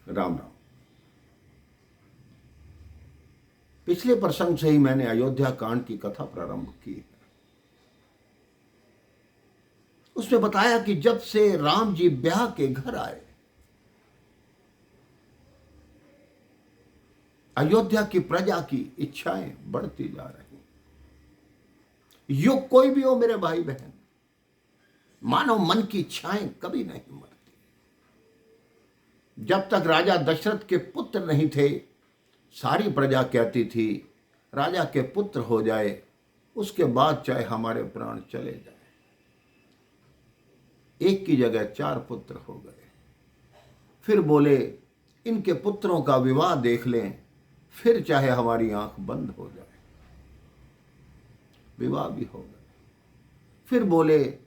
राम राम। पिछले प्रसंग से ही मैंने अयोध्या कांड की कथा प्रारंभ की है। उसमें बताया कि जब से राम जी ब्याह के घर आए, अयोध्या की प्रजा की इच्छाएं बढ़ती जा रही। युग कोई भी हो मेरे भाई बहन, मानव मन की इच्छाएं कभी नहीं मरती। जब तक राजा दशरथ के पुत्र नहीं थे, सारी प्रजा कहती थी राजा के पुत्र हो जाए, उसके बाद चाहे हमारे प्राण चले जाए। एक की जगह 4 पुत्र हो गए। फिर बोले इनके पुत्रों का विवाह देख लें, फिर चाहे हमारी आंख बंद हो जाए। विवाह भी हो गए। फिर बोले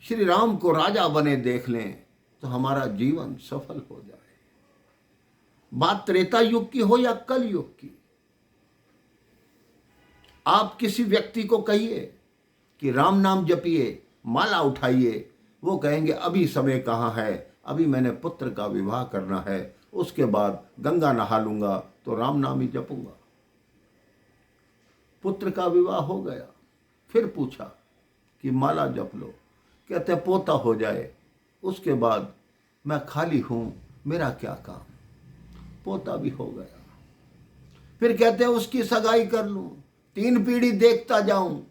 श्री राम को राजा बने देख लें तो हमारा जीवन सफल हो जाए। बात त्रेता युग की हो या कल युग की, आप किसी व्यक्ति को कहिए कि राम नाम जपिए, माला उठाइए, वो कहेंगे अभी समय कहाँ है, अभी मैंने पुत्र का विवाह करना है, उसके बाद गंगा नहा लूंगा तो राम नाम ही जपूंगा। पुत्र का विवाह हो गया, फिर पूछा कि माला जप लो, कहते पोता हो जाए, उसके बाद मैं खाली हूं, मेरा क्या काम। पोता भी हो गया। फिर कहते हैं उसकी सगाई कर लूं, 3 पीढ़ी देखता जाऊं,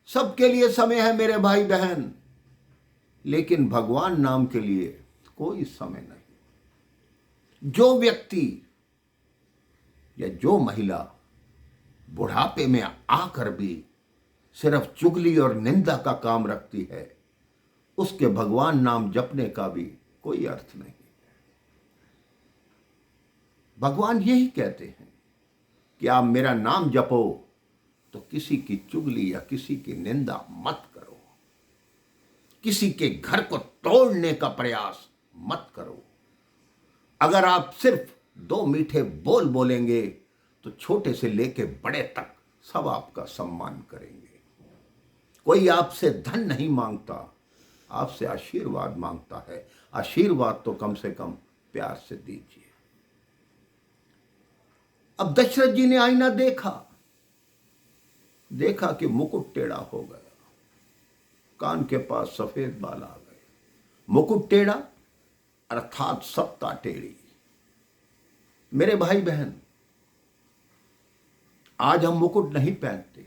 सबके लिए समय है मेरे भाई बहन, लेकिन भगवान नाम के लिए कोई समय नहीं। जो व्यक्ति या जो महिला बुढ़ापे में आकर भी सिर्फ चुगली और निंदा का काम रखती है, उसके भगवान नाम जपने का भी कोई अर्थ नहीं। भगवान यही कहते हैं कि आप मेरा नाम जपो तो किसी की चुगली या किसी की निंदा मत करो, किसी के घर को तोड़ने का प्रयास मत करो। अगर आप सिर्फ 2 मीठे बोल बोलेंगे तो छोटे से लेके बड़े तक सब आपका सम्मान करेंगे। कोई आपसे धन नहीं मांगता, आपसे आशीर्वाद मांगता है। आशीर्वाद तो कम से कम प्यार से दीजिए। अब दशरथ जी ने आईना देखा कि मुकुट टेढ़ा हो गया, कान के पास सफेद बाल आ गए। मुकुट टेढ़ा अर्थात सत्ता टेढ़ी। मेरे भाई बहन, आज हम मुकुट नहीं पहनते,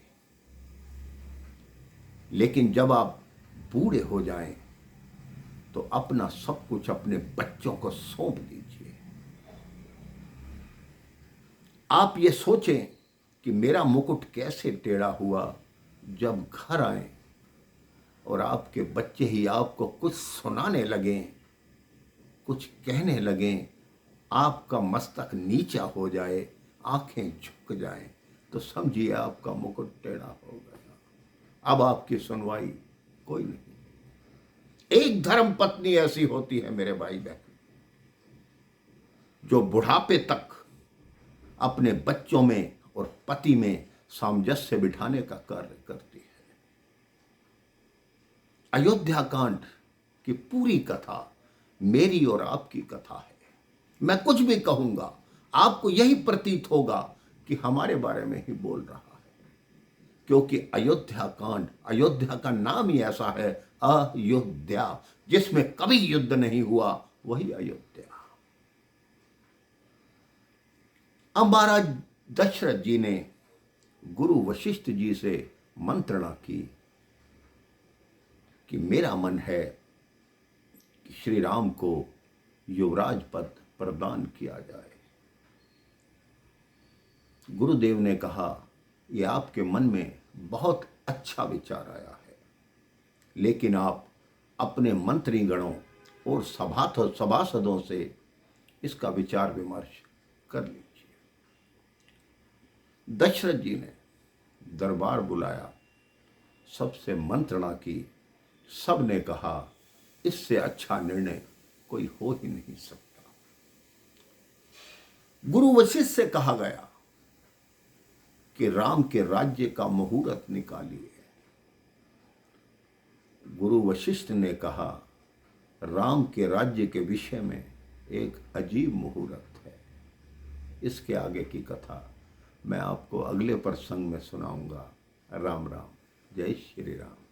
लेकिन जब आप बूढ़े हो जाएं तो अपना सब कुछ अपने बच्चों को सौंप दीजिए। आप ये सोचें कि मेरा मुकुट कैसे टेढ़ा हुआ। जब घर आए और आपके बच्चे ही आपको कुछ सुनाने लगें, कुछ कहने लगें, आपका मस्तक नीचा हो जाए, आंखें झुक जाएं, तो समझिए आपका मुकुट टेढ़ा हो गया। अब आपकी सुनवाई कोई नहीं। एक धर्म पत्नी ऐसी होती है मेरे भाई बहन, जो बुढ़ापे तक अपने बच्चों में और पति में सामंजस्य बिठाने का कार्य करती है। अयोध्या कांड की पूरी कथा मेरी और आपकी कथा है। मैं कुछ भी कहूंगा, आपको यही प्रतीत होगा कि हमारे बारे में ही बोल रहा है, क्योंकि अयोध्या कांड, अयोध्या का नाम ही ऐसा है, अयोध्या, जिसमें कभी युद्ध नहीं हुआ, वही अयोध्या। अब महाराज दशरथ जी ने गुरु वशिष्ठ जी से मंत्रणा की कि मेरा मन है कि श्री राम को युवराज पद प्रदान किया जाए। गुरुदेव ने कहा यह आपके मन में बहुत अच्छा विचार आया है, लेकिन आप अपने मंत्रीगणों और सभासदों से इसका विचार विमर्श कर लीजिए। दशरथ जी ने दरबार बुलाया, सबसे मंत्रणा की। सब ने कहा इससे अच्छा निर्णय कोई हो ही नहीं सकता। गुरु वशिष्ठ से कहा गया कि राम के राज्य का मुहूर्त निकालिए। गुरु वशिष्ठ ने कहा राम के राज्य के विषय में एक अजीब मुहूर्त है। इसके आगे की कथा मैं आपको अगले प्रसंग में सुनाऊंगा। राम राम, जय श्री राम।